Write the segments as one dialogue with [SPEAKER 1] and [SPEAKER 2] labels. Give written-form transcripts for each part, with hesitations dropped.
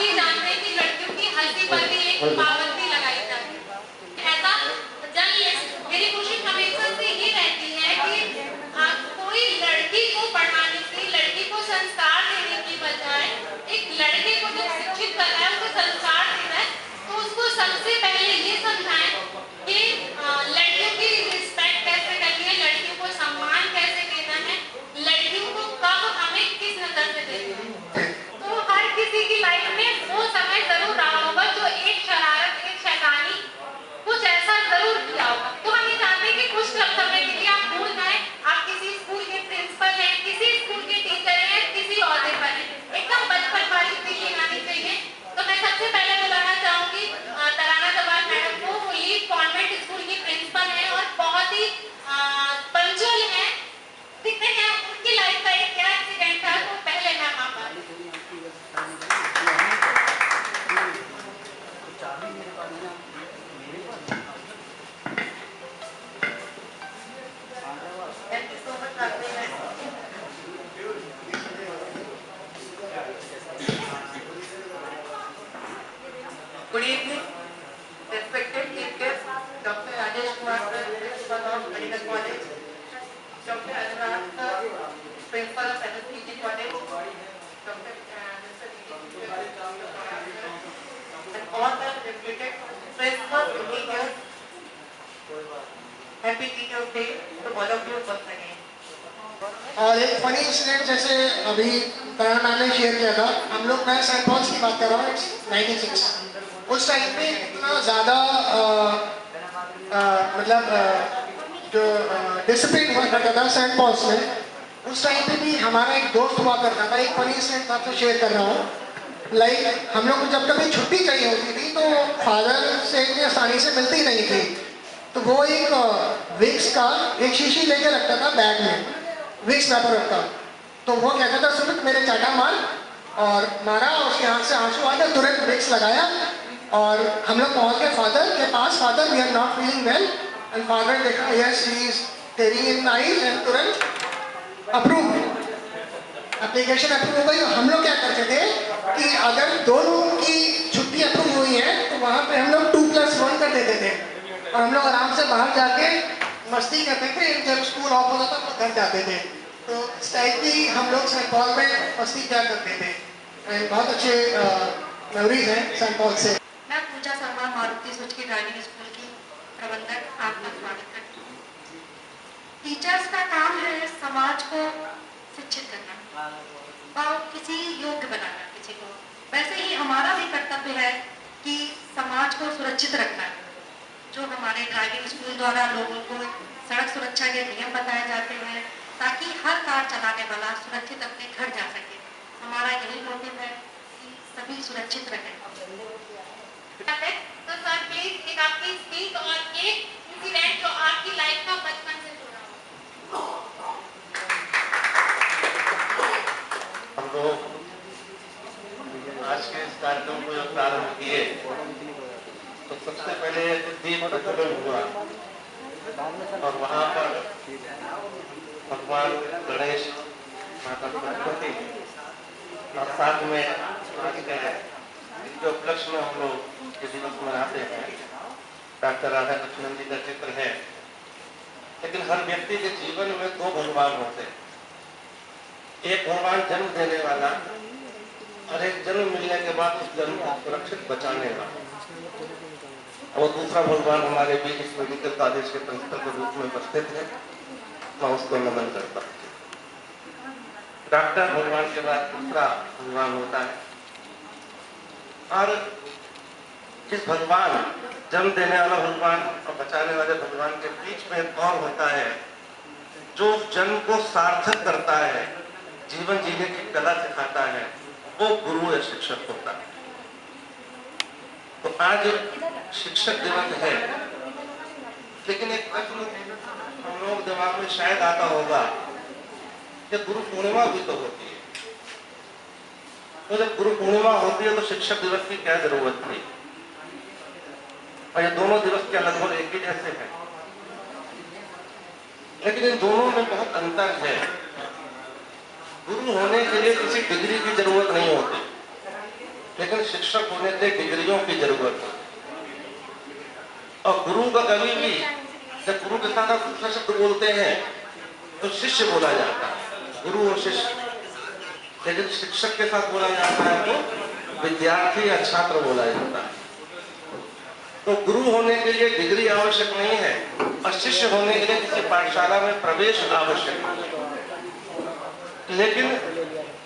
[SPEAKER 1] ही जानते हैं कि लड़कियों की हल्दी पर भी एक पाबंदी लगाई जाती है। ऐसा जर्नलिस्ट मेरी कोशिश हमेशा से ये रहती है कि कोई लड़की को पढ़ाने की, लड़की को संस्कार देने की बजाय एक लड़के को जब शिक्षित करना है, उसको संस्कार देना है, तो उसको सबसे पहले ये समझाएं कि लड़कियों की रिस्पेक्ट कैसे करनी है, लड़कियों को सम्मान कैसे देना है, लड़कियों को कब हमें किस नजर से देखना है। तो हर किसी की लाइफ में वो समय जरूर रहा होगा जो एक शरारत, एक शैतानी, कुछ ऐसा जरूर किया होगा। तो हम ये जानते हैं कि कुछ समय के लिए आप भूल जाए, आप किसी स्कूल के प्रिंसिपल हैं, किसी स्कूल के टीचर हैं, किसी ओहदे पर हैं, एकदम बचपन वाली फीलिंग आनी चाहिए। तो मैं सबसे पहले बुलाना चाहूंगी तराना जवान मैडम को। वो लीड कॉन्वेंट स्कूल की प्रिंसिपल हैं और बहुत ही पंक्चुअल हैं। दिखते हैं उनकी लाइफ का एक क्या एक्सीडेंट था, तो पहले मैं आप
[SPEAKER 2] Good evening, respected chief guest, Dr. Rajesh Kumar sir, Principal of Medical College, Dr. Anurag sir, Principal of SSPG College, Dr. Mr. and all the reputed principals and teachers. Happy Teachers Day to all of you once again.
[SPEAKER 3] और एक funny incident जैसे अभी तरण ma'am ने share किया था, हम लोग मैं सेंट पॉल्स की बात कर रहा हूँ 96। उस टाइम पे इतना ज़्यादा मतलब जो डिसिप्लिन हुआ करता था सेंट पॉल्स में, उस टाइम पे भी हमारा एक दोस्त हुआ करता था। एक फनी इंसिडेंट आपसे शेयर कर रहा हूँ। लाइक हम लोग को जब कभी छुट्टी चाहिए होती थी तो फादर से इतनी आसानी से मिलती नहीं थी, तो वो एक विक्स का एक शीशी लेके रखता था बैग में, विक्स पेपर रखता। तो वो कहता था सुमित मेरे चाटा मार, और मारा, उसके हाथ से आंसू आया, तुरंत विक्स लगाया और हम लोग पहुंच गए फादर के पास। Father we are not feeling well, and father देखा yes he is tearing in eyes, and तुरंत अप्रूव, एप्लीकेशन अप्रूव हो गई। हम लोग क्या करते थे कि अगर दोनों की छुट्टी अप्रूव हुई है तो वहाँ पे हम लोग 2+1 कर देते थे और हम लोग आराम से बाहर जाके मस्ती करते थे। जब स्कूल ऑफ होता था तो घर जाते थे। तो इस टाइप की हम लोग सेंट पॉल में मस्ती क्या करते थे, एंड बहुत अच्छे मेमोरीज हैं सेंट पॉल से।
[SPEAKER 4] मैं Pooja Sharma Maruti Suzuki driving school की प्रबंधक आपका स्वागत करती हूँ। टीचर्स का काम है समाज को शिक्षित करना और किसी योग्य बनाना किसी को। वैसे ही हमारा भी कर्तव्य है कि समाज को सुरक्षित रखना। जो हमारे ड्राइविंग स्कूल द्वारा लोगों को सड़क सुरक्षा के नियम बताए जाते हैं ताकि हर कार चलाने वाला सुरक्षित अपने घर जा सके। हमारा यही मोटिव है कि सभी सुरक्षित रहें।
[SPEAKER 1] तो सर प्लीज एक आपकी स्पीच और एक इंसिडेंट जो आपकी लाइफ का बचपन से जुड़ा हो।
[SPEAKER 5] हम लोग आज के इस कार्यक्रम को जब प्रारंभ किए तो सबसे पहले दीप प्रज्वलन हुआ और वहाँ पर भगवान गणेश, माता सरस्वती और साथ में आज के जो उपलक्ष्य में हम लोग ये दिवस मनाते हैं डॉक्टर राधा कृष्णन जी का चित्र है। लेकिन हर व्यक्ति के जीवन में दो भगवान होते हैं, एक भगवान जन्म देने वाला और एक जन्म मिलने के बाद उस जन्म को सुरक्षित बचाने वाला। और दूसरा भगवान हमारे बीच इस मेडिकल कॉलेज के प्रिंसिपल के रूप में उपस्थित है, मैं उसको नमन करता हूँ। डॉक्टर भगवान के बाद दूसरा भगवान होता है और इस भगवान जन्म देने वाला भगवान और बचाने वाले भगवान के बीच में एक और होता है जो जन्म को सार्थक करता है, जीवन जीने की कला सिखाता है, वो गुरु या शिक्षक होता है। तो आज शिक्षक दिवस है, लेकिन एक प्रश्न हम लोग दिमाग में शायद आता होगा कि गुरु पूर्णिमा भी तो होती है, तो जब गुरु पूर्णिमा होती है तो शिक्षक दिवस की क्या जरूरत थी? और ये दोनों दिवस क्या लगभग एक ही जैसे हैं? लेकिन इन दोनों में बहुत अंतर है। गुरु होने के लिए किसी डिग्री की जरूरत नहीं होती। लेकिन शिक्षक होने के डिग्रियों की जरूरत है। और गुरु का कभी भी जब गुरु के साथ आप दूसरा शब्द बोलते हैं तो शिष्य बोला जाता है, गुरु और शिष्य। लेकिन शिक्षक के साथ बोला जाता है तो विद्यार्थी या छात्र बोला जाता है। तो गुरु होने के लिए डिग्री आवश्यक नहीं है और शिष्य होने के लिए किसी पाठशाला में प्रवेश आवश्यक है। लेकिन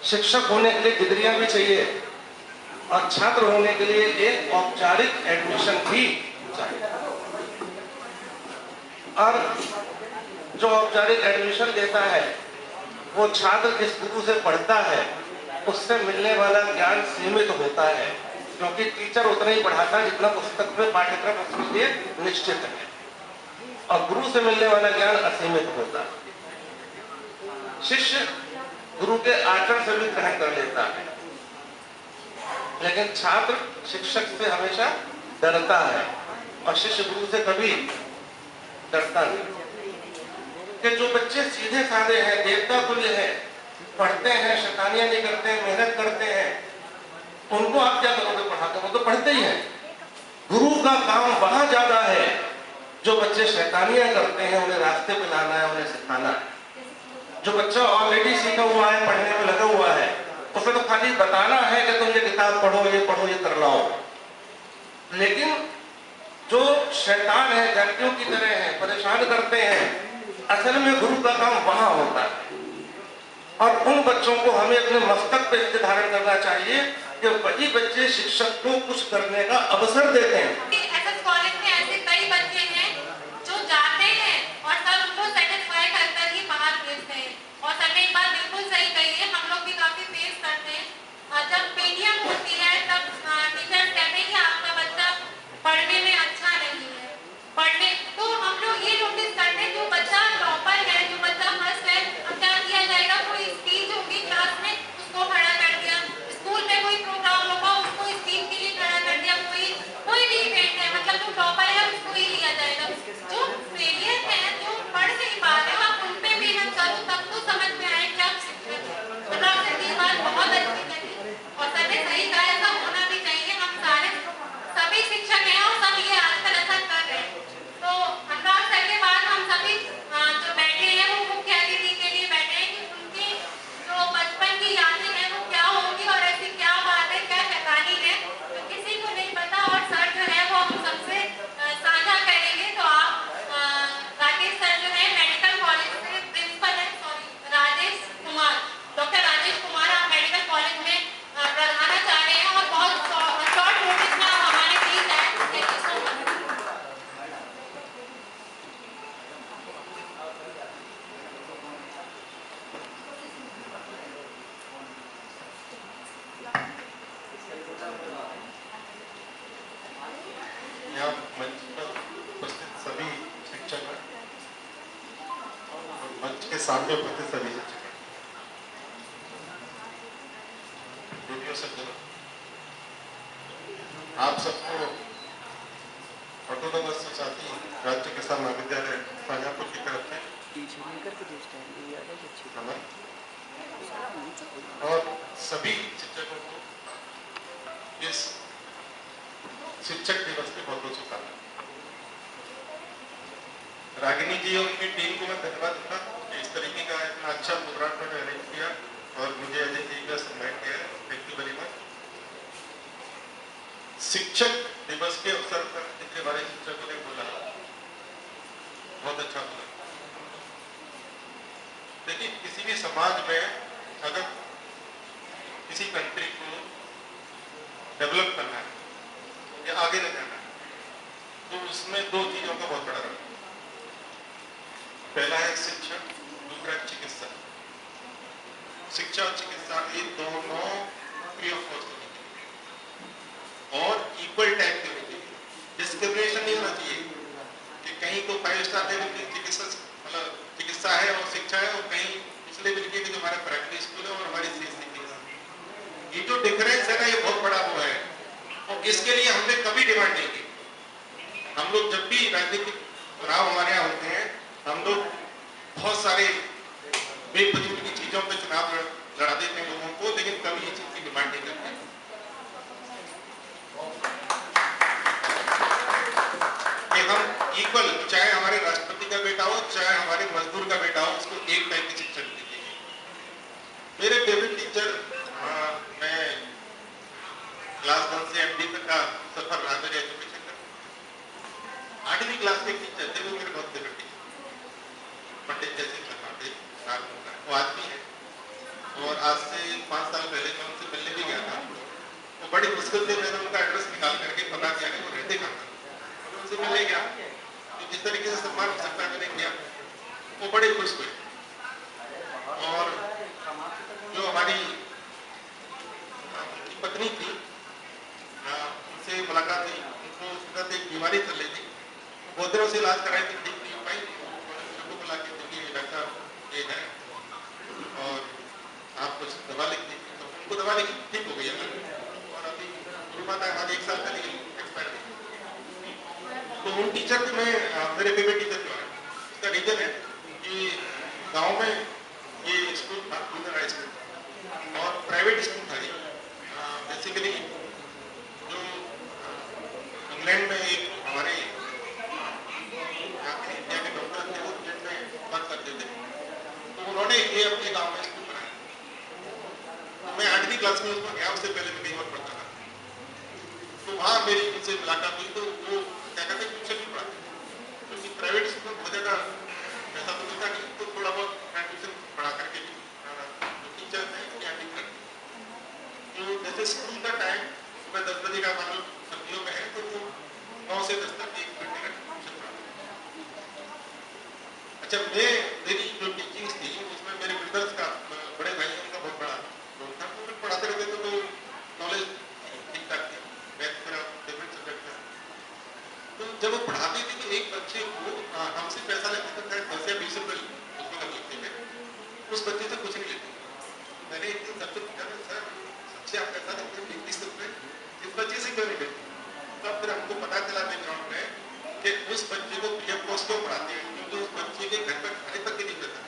[SPEAKER 5] शिक्षक होने के लिए डिग्रियां भी चाहिए और छात्र होने के लिए एक औपचारिक एडमिशन भी चाहिए। और जो औपचारिक एडमिशन देता है वो छात्र जिस गुरु से पढ़ता है उससे मिलने वाला ज्ञान सीमित होता है, क्योंकि टीचर उतना ही पढ़ाता है जितना पुस्तक में पाठ्यक्रम उसके लिए निश्चित है, और गुरु से मिलने वाला ज्ञान असीमित होता है। शिष्य गुरु के आचरण से भी ग्रहण कर लेता है, लेकिन छात्र शिक्षक से हमेशा डरता है और शिष्य गुरु से कभी डरता नहीं। कि जो बच्चे सीधे साधे हैं, देवता तुल्य हैं, पढ़ते हैं, शैतानियां नहीं करते हैं, मेहनत करते हैं, उनको आप क्या करोगे पढ़ाते? वो तो पढ़ते ही हैं। गुरु का काम वहां ज्यादा है जो बच्चे शैतानियां करते हैं, उन्हें रास्ते पे लाना है, उन्हें सिखाना है। जो बच्चा ऑलरेडी सीखा हुआ है, पढ़ने में लगा हुआ है, उसे तो खाली बताना है कि तुम ये किताब पढ़ो, ये कर लाओ। लेकिन जो शैतान है, जातियों की तरह है, परेशान करते हैं, असल में गुरु का काम वहां होता है। और उन बच्चों को हमें अपने मस्तक पे धारण करना चाहिए कि वही बच्चे शिक्षक को कुछ करने का अवसर देते हैं।
[SPEAKER 1] एसएस कॉलेज में ऐसे कई बच्चे हैं जो जाते हैं और सर उनको सेटिस्फाई कर ही बाहर भेजते हैं। और सर ने एक बात बिल्कुल सही कही है, हम लोग भी काफी फेस करते हैं। जब पीटीएम होती है तब टीचर कहते हैं कि आपका बच्चा पढ़ने में अच्छा नहीं है, पढ़ने तो हम लोग ये नोटिस करते हैं जो बच्चा टॉपर है, जो बच्चा फर्स्ट है, अब क्या किया जाएगा? कोई स्पीच होगी क्लास में, उसको खड़ा कर दिया। स्कूल में कोई प्रोग्राम होगा, उसको स्पीच के लिए खड़ा कर दिया। कोई भी इवेंट है, मतलब जो टॉपर है उसको ही लिया जाएगा। जो फेलियर है, जो पढ़ नहीं पा रहे, आप उन पे मेहनत करो, तब तो समझ में आए कि आप शिक्षक हैं। तो आपसे ये बात बहुत अच्छी लगी और सर ने सही कहा, ऐसा होना भी चाहिए। हम सारे सभी शिक्षक हैं और सब ये आजकल ऐसा कर रहे हैं। तो अनुराग सर के बाद हम सभी जो बैठे हैं वो मुख्य अतिथि के लिए बैठे हैं कि उनकी जो बचपन की यादें हैं वो क्या होगी और ऐसी क्या बात है, क्या शैतानी है जो किसी को नहीं पता, और सर जो है वो हम सबसे साझा करेंगे। तो आप राकेश सर जो है मेडिकल कॉलेज से प्रिंसिपल है, राजेश कुमार, डॉक्टर राजेश कुमार, आप मेडिकल कॉलेज में प्रधानाचार्य हैं और बहुत शॉर्ट नोटिस में आप हमारे बीच आए। Thank you so much.
[SPEAKER 5] यहाँ मंच पर उपस्थित सभी शिक्षक और मंच के सामने उपस्थित सभी शिक्षक, बेटियों सज्जनों, आप सबको ऑटोनोमस सोसाइटी राज्य किसान महाविद्यालय शाजापुर की तरफ से नमन और सभी शिक्षकों को इस शिक्षक दिवस की बहुत बहुत शुभकामनाएं। रागिनी जी और उनकी टीम को मैं धन्यवाद दूंगा कि इस तरीके का इतना अच्छा प्रोग्राम मैंने अरेंज किया और मुझे अजय जी का सम्मान किया। Thank you very much. शिक्षक दिवस के अवसर पर जितने बारे शिक्षकों ने बोला बहुत अच्छा बोला। देखिए, किसी भी समाज में अगर किसी कंट्री को डेवलप करना है या आगे ले जाना है तो उसमें दो चीजों का बहुत बड़ा रोल है। पहला है शिक्षा, दूसरा चिकित्सा। शिक्षा और चिकित्सा ये दोनों फ्री ऑफ कॉस्ट होनी चाहिए और इक्वल टाइप की होनी चाहिए। डिस्क्रिमिनेशन नहीं होना चाहिए कि कहीं को 5 स्टार लेवल की चिकित्सा है और शिक्षा है और कहीं इसलिए भी लिखी कि हमारा प्राइमरी स्कूल है और हमारी सीएससी की। ये जो डिफरेंस है ना, ये बहुत बड़ा वो है और इसके लिए हमने कभी डिमांड नहीं की। हम लोग जब भी राजनीतिक चुनाव हमारे यहाँ होते हैं, हम लोग बहुत सारे बेफजूल की चीजों पे चुनाव लड़ा देते हैं लोगों को, लेकिन कभी ये चीज की डिमांड नहीं करते।
[SPEAKER 6] इक्वल, चाहे हमारे राष्ट्रपति का बेटा हो चाहे हमारे मजदूर का बेटा हो, उसको एक टाइप की शिक्षा दीजिए। मेरे फेवरेट टीचर, मैं क्लास 1 से MD तक का सफर रहा मेरे एजुकेशन का। 8वीं क्लास के टीचर थे, वो मेरे बहुत फेवरेट टीचर, पंडित जैसे वो आज भी है। और आज से 5 साल पहले मैं उनसे मिलने भी गया था। वो बड़ी मुश्किल से मैंने उनका एड्रेस निकाल करके पता किया कि वो रहते कहाँ था। उनसे मिलने गया, तो जिस तरीके से सम्मान हो सकता है मैंने किया, वो बड़े खुश हुए। और जो हमारी पत्नी थी, उनसे मुलाकात हुई, उनको तुरंत एक बीमारी चल रही थी, बहुत दिनों से इलाज कराई थी, ठीक नहीं हो पाई। उनको बुला के देखिए डॉक्टर ये है और आप कुछ दवा लिख दीजिए, तो उनको दवा लिखी, ठीक हो गई है। और अभी गुरुमाता हमारी 1 साल पहले एक्सपायर हुई। तो उन टीचर को मैं, मेरे फेवरेट टीचर जो है, उसका रीजन है कि गांव में ये स्कूल था, जूनियर हाई स्कूल, और प्राइवेट स्कूल था ये। बेसिकली जो इंग्लैंड में एक हमारे इंडिया के डॉक्टर थे, वो इंग्लैंड में वर्क करते थे, तो उन्होंने ये अपने गाँव में स्कूल बनाया। तो मैं 8वीं क्लास में उसमें गया, उससे पहले मैं कहीं और पढ़ता था। तो वहाँ मेरी उनसे मुलाकात हुई, तो वो क्या कहते हैं, ट्यूशन भी पढ़ाते, क्योंकि प्राइवेट स्कूल बहुत ज़्यादा पैसा तो मिलता नहीं, तो थोड़ा बहुत मैं ट्यूशन पढ़ा करके भी जो टीचर है क्या ठीक करते। तो जैसे स्कूल का टाइम सुबह 10 बजे का, मान लो सर्दियों में है, तो वो 9 से 10 तक 1 घंटे का ट्यूशन पढ़ाते। अच्छा, मेरी जो टीचिंग थी उसमें मेरे ब्रदर्स का, बड़े भाई उनका बहुत बड़ा रोल था। तो पढ़ाते रहते तो नॉलेज ठीक ठाक थी, मैथ मेरा फेवरेट सब्जेक्ट था। तो जब वो पढ़ाती थी तो एक बच्चे को हमसे पैसा लेते थे, 10 या 20 रुपये उसमें कर लेते थे, उस बच्चे से कुछ नहीं लेते। मैंने एक दिन सबसे पूछा, सर सबसे आप पैसा लेते हैं 20 रुपये, इस बच्चे से क्यों नहीं लेते? तब फिर हमको पता चला बैकग्राउंड में कि उस बच्चे को फ्री ऑफ कॉस्ट क्यों पढ़ाते हैं, क्योंकि उस बच्चे के घर पर खाने तक नहीं मिलता,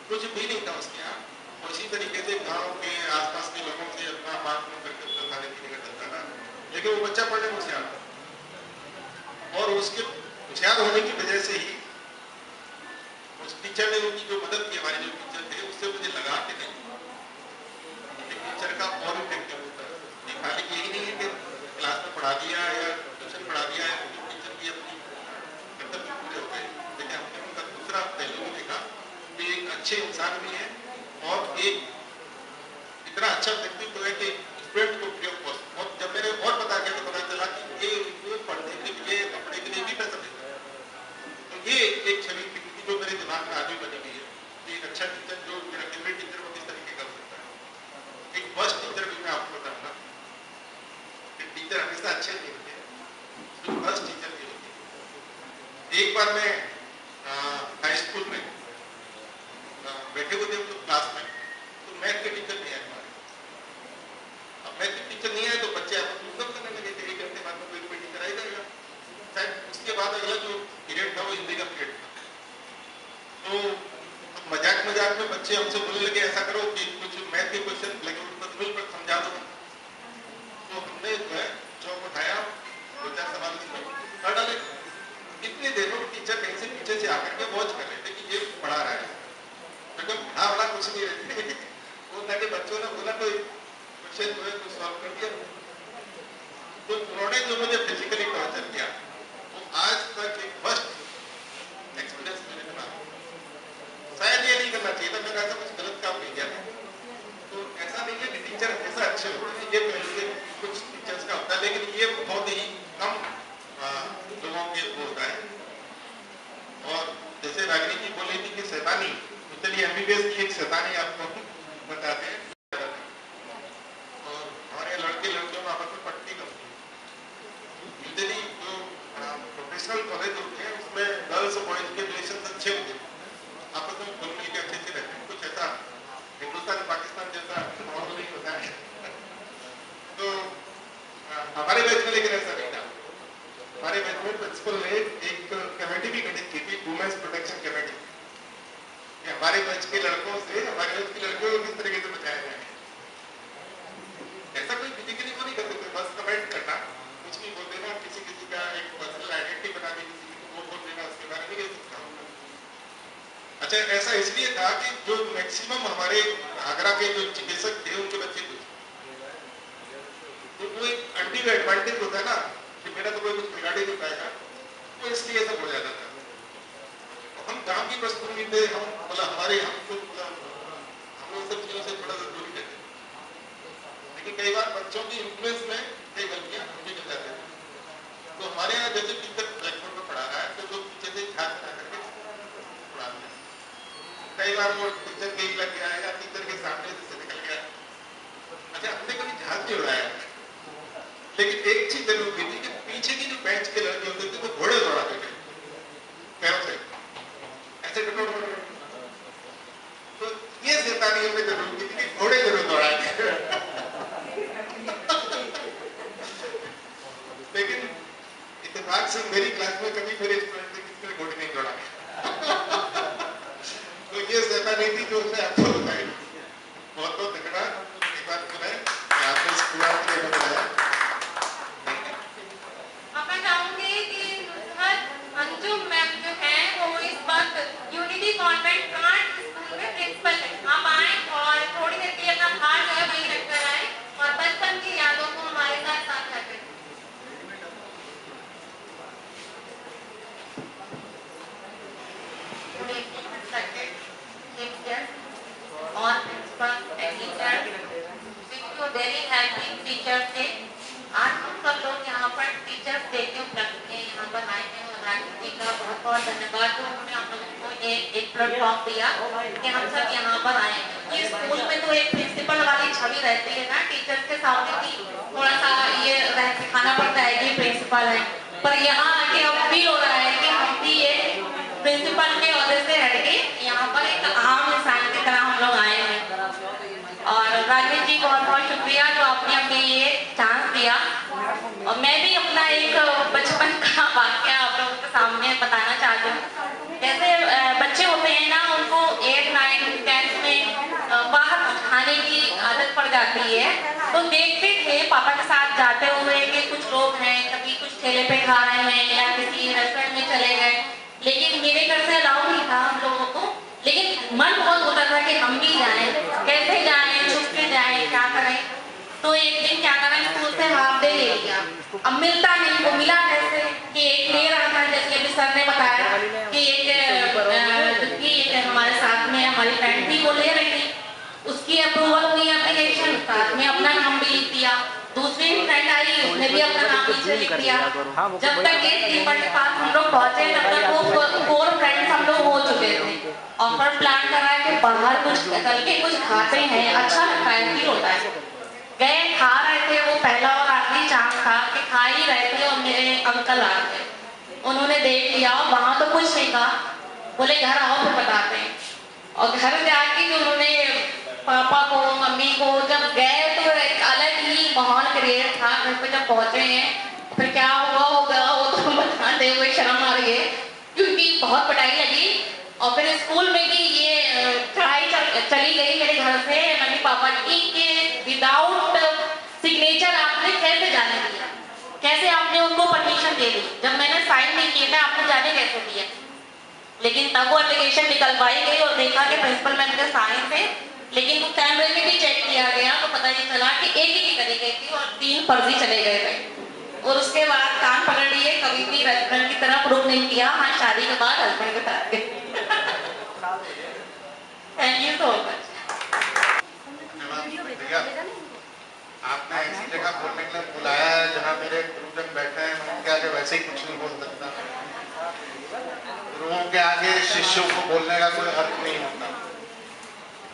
[SPEAKER 6] कुछ भी नहीं था उसके यहाँ। और इसी तरीके से गांव के आसपास के लोगों से अपना बात करके अपना खाने पीने का चलता था, लेकिन वो बच्चा पढ़ने में होशियार था। और उसके होशियार होने की वजह से ही उस टीचर ने उनकी जो मदद की, हमारे जो टीचर थे, उससे मुझे लगा कि नहीं, टीचर का और इफेक्टिव होता है। खाली यही नहीं है कि क्लास में पढ़ा दिया या ट्यूशन पढ़ा दिया है, टीचर की अपनी कर्तव्य पूरे होते हैं, लेकिन हमने उनका दूसरा पहलू भी देखा कि एक अच्छे इंसान भी है और एक इतना अच्छा व्यक्तित्व है कि स्टूडेंट को फ्री ऑफ कॉस्ट। और जब मैंने और पता किया तो पता चला कि ये पढ़ने के लिए, कपड़े के लिए भी पैसा देता है। तो ये एक छवि थी जो मेरे दिमाग में आज भी बनी हुई है कि एक अच्छा टीचर, जो मेरा फेवरेट टीचर, वो किस तरीके का हो सकता है। एक वर्स्ट टीचर भी मैं आपको बताऊंगा कि टीचर हमेशा अच्छे नहीं होते, कुछ वर्स्ट टीचर भी होते। एक बार मैं हाई स्कूल में बैठे हुए थे हम लोग क्लास में, तो मैथ के टीचर नहीं आए हमारे। अब मैथ के टीचर नहीं आए तो बच्चे आपस में सब करने लगे थे, 1 घंटे बाद में कोई टीचर आ जाएगा। शायद उसके बाद अगला जो पीरियड था वो हिंदी का पीरियड था। तो मजाक मजाक में बच्चे हमसे बोलने लगे, ऐसा करो कि कुछ मैथ के क्वेश्चन लगे उन पर समझा दो। तो हमने जो है चौक उठाया, 2-4 सवाल कर डाले। इतनी देर में टीचर कहीं से पीछे से आकर के वॉच कर रहे थे कि ये पढ़ा रहा है, हाँ वाला कुछ नहीं रहते। वो था कि बच्चों ने बोला कोई क्वेश्चन जो है तो सॉल्व कर दिया। तो उन्होंने जो मुझे फिजिकली टॉर्चर किया, वो आज तक एक फर्स्ट एक्सपीरियंस मेरे बना। शायद ये नहीं करना चाहिए था, मैंने ऐसा कुछ गलत काम नहीं किया था। तो ऐसा नहीं है कि टीचर हमेशा अच्छे होते हैं, ये पहले कुछ टीचर्स का होता है, लेकिन ये बहुत ही कम लोगों के होता है। और जैसे रागिनी जी बोल रही थी कि शैतानी, चलिए MBBS की एक शैतानी आपको बताते हैं। और हमारे लड़के लड़कियों में आपस में पटती कम थी। यूजुअली जो प्रोफेशनल कॉलेज होते हैं उसमें गर्ल्स और बॉयज के रिलेशन अच्छे होते हैं, आपस में घुल मिल के अच्छे से रहते हैं। कुछ ऐसा हिंदुस्तान पाकिस्तान जैसा माहौल नहीं होता है। तो हमारे बैच में लेकिन ऐसा नहीं था। हमारे बैच में प्रिंसिपल ने एक कमेटी भी गठित की थी, वुमेन्स प्रोटेक्शन कमेटी। हमारे बैच के लड़कों से हमारे बैच की लड़कियों को किस तरीके से बचाया जाए। ऐसा कोई फिजिकली वो नहीं कर सकते, बस कमेंट करना, कुछ भी बोल देना, किसी किसी का एक पर्सनल आइडेंटिटी बना दी, किसी अच्छा, ऐसा इसलिए था कि जो मैक्सिमम हमारे आगरा के जो चिकित्सक थे उनके बच्चे थे, तो वो एक अनडिव एडवांटेज होता है ना कि मेरा तो कोई कुछ बिगाड़ ही नहीं पाएगा, तो इसलिए सब हो जाता था। तो हम गांव की पृष्ठभूमि थे, हम मतलब हमारे हम लोग सब चीजों से थोड़ा सा दूरी रहते थे, लेकिन कई बार बच्चों की इन्फ्लुएंस में कई गलतियां हम भी कर जाते थे। तो हमारे यहाँ जैसे टीचर ब्लैकबोर्ड पर पढ़ा रहा है तो जो पीछे से झाग बना करके पढ़ा दिया, कई बार वो टीचर के लग गया या टीचर के सामने से निकल गया। अच्छा, हमने कभी झाग नहीं उड़ाया, लेकिन एक चीज जरूर की थी कि पीछे की जो बेंच के लड़के होते थे वो घोड़े दौड़ाते थे पैरों से ऐसे, तो ये शैतानी हमने जरूर की थी कि घोड़े जरूर दौड़ाते। लेकिन इत्तेफाक से मेरी क्लास में कभी मेरे स्टूडेंट ने किसी ने घोड़े नहीं दौड़ाए। तो ये शैतानी थी जो उसने आपको बताई। बहुत बहुत धन्यवाद। एक बात सुनाए आपने इस पूरा के लिए बताया।
[SPEAKER 1] अब मैं चाहूंगी कि नुसरत अंजुम मैम जो है वो इस वक्त यूनिटी कॉन्वेंट कांट स्कूल में प्रिंसिपल है। आप आए और थोड़ी देर के लिए अपना भार जो है वहीं रखकर आए और बचपन की यादों को हमारे साथ साझा करें। और principal teacher very helping teacher थे। आज हम सब लोग यहाँ पर टीचर्स डे के उपलक्ष्य में यहाँ पर आए हैं और राजीव जी का बहुत बहुत धन्यवाद जो उन्होंने हम लोगों को एक प्लेटफॉर्म दिया कि हम सब यहाँ पर आए हैं। ये स्कूल में तो एक प्रिंसिपल वाली छवि रहती है ना, टीचर्स के सामने भी थोड़ा सा ये सिखाना पड़ता है कि प्रिंसिपल है, पर यहाँ आके अब फील हो रहा है कि हम भी ये प्रिंसिपल के औहदे से हटके यहाँ पर एक आम इंसान की तरह हम लोग आए हैं। और राजीव जी बहुत बहुत शुक्रिया जो आपने हमें ये चांस दिया। और मैं भी अपना एक बचपन का वाक्य आप लोगों के सामने बताना चाहती हूँ। जैसे बच्चे होते हैं ना, उनको 8, 9, 10 में बाहर खाने की आदत पड़ जाती है, तो देखते थे पापा के साथ जाते हुए कि कुछ लोग हैं कभी कुछ ठेले पे खा रहे हैं या किसी रेस्टोरेंट में चले गए, लेकिन मेरे घर से अलाउ नहीं था हम लोगों को, लेकिन मन बहुत होता था कि हम भी जाएं, कैसे जाएं, छुप के जाएं, क्या करें। तो एक दिन क्या करें, स्कूल से हाफ डे ले लिया। अब मिलता नहीं, वो मिला कैसे कि एक ले रहा था, जैसे अभी सर ने बताया कि एक हमारे साथ में हमारी फ्रेंड थी, वो ले रही थी, उसकी अप्रूवल हुई एप्लीकेशन, साथ में अपना नाम भी लिख दिया। दूसरी फ्रेंड आई, उसने भी अपना नाम नीचे लिख दिया। जब तक गेट कीपर के पास हम लोग पहुंचे, तब तक वो 4 फ्रेंड्स हम लोग हो चुके थे। और फिर प्लान करा कि बाहर कुछ करके कुछ खाते हैं, अच्छा लगता है, फील होता है। गए, खा रहे थे, वो पहला और आखिरी चांस था कि खा ही रहे थे और मेरे अंकल आ गए। उन्होंने देख लिया, वहां तो कुछ नहीं कहा, बोले घर आओ फिर बताते हैं। और घर जाके जो उन्होंने पापा को मम्मी को जब गए तो एक अलग ही माहौल क्रिएट था। घर पे जब पहुंचे हैं फिर क्या हुआ होगा वो तो बताते हुए शर्म आ रही है, क्योंकि बहुत पिटाई लगी। और फिर स्कूल में भी ये चढ़ाई चली गई मेरे घर से मम्मी पापा की कि विदाउट सिग्नेचर आपने कैसे जाने दिया, कैसे आपने उनको परमिशन दे दी, जब मैंने साइन नहीं किया था आपने जाने कैसे दिया। लेकिन तब वो एप्लीकेशन निकलवाई गई और देखा कि प्रिंसिपल मैम के साइन थे, लेकिन वो कैमरे में भी चेक किया गया तो पता ये चला कि एक ही करी गई थी और 3 फर्जी चले गए थे। और उसके बाद कान पकड़ लिए, कभी भी रेस्टोरेंट की तरफ रुक नहीं किया। हाँ, शादी के बाद हस्बैंड के साथ गए। Thank you so much.
[SPEAKER 5] आपने ऐसी जगह बोलने के लिए बुलाया है जहाँ मेरे गुरुजन बैठे हैं, मैं उनके आगे वैसे ही कुछ नहीं बोल सकता। गुरुओं के आगे शिष्यों को बोलने का कोई अर्थ नहीं होता।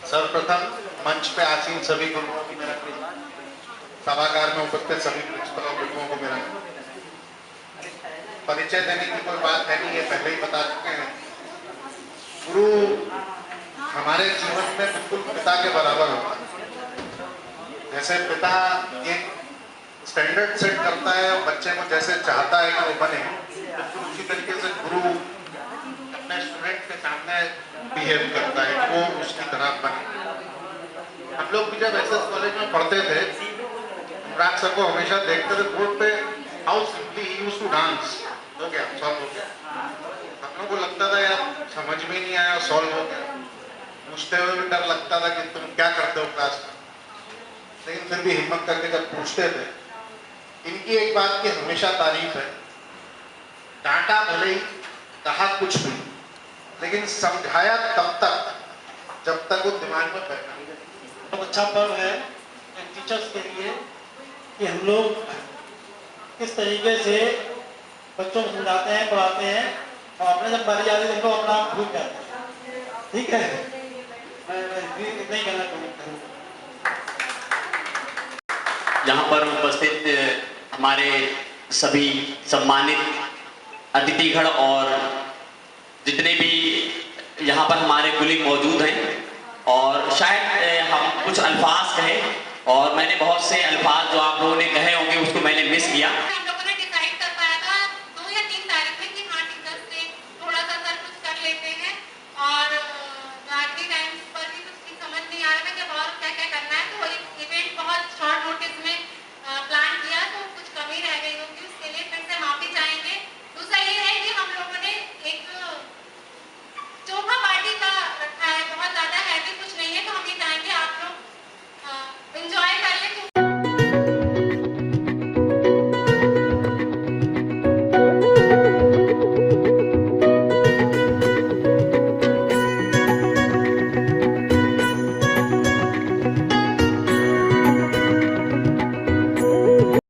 [SPEAKER 5] सर्वप्रथम मंच पे आसीन सभी गुरुओं की मेरा सभागार में उपस्थित सभी प्रिंसिपल और गुरुओं को मेरा परिचय देने की कोई बात है नहीं, ये पहले ही बता चुके हैं। गुरु हमारे जीवन में बिल्कुल पिता के बराबर होता है। जैसे पिता एक स्टैंडर्ड सेट करता है और बच्चे को जैसे चाहता है कि वो बने, बिल्कुल उसी तरीके से गुरु अपने स्टूडेंट के सामने बिहेव करता है कि वो उसकी तरह बने। हम लोग भी जब एसएस कॉलेज में पढ़ते थे, राज सर को हमेशा देखते थे बोर्ड पे, how simply he used to dance. हो गया, सॉल्व हो गया। हम लोग को लगता था यार
[SPEAKER 6] समझ में नहीं आया, सॉल्व हो गया। पूछते हुए भी डर लगता था कि तुम क्या करते हो क्लास में, लेकिन फिर भी हिम्मत करके जब पूछते थे। इनकी एक बात की हमेशा तारीफ है, डांटा भले ही, कहा कुछ भी, लेकिन समझाया तब तक जब तक वो दिमाग में बैठा नहीं।
[SPEAKER 7] बहुत अच्छा पर्व है टीचर्स के लिए कि हम लोग किस तरीके से बच्चों को समझाते हैं, पढ़ाते हैं, और अपने जब बारी आती है तो अपना आप भूल जाते हैं। ठीक है, मैं इतना ही कहना चाहूँगा।
[SPEAKER 8] यहाँ पर उपस्थित हमारे सभी सम्मानित अतिथिगण और जितने भी यहाँ पर हमारे कुलीग मौजूद हैं, और शायद हम कुछ अल्फाज कहें, और मैंने बहुत से अल्फाज जो आप लोगों ने कहे होंगे उसको मैंने मिस किया।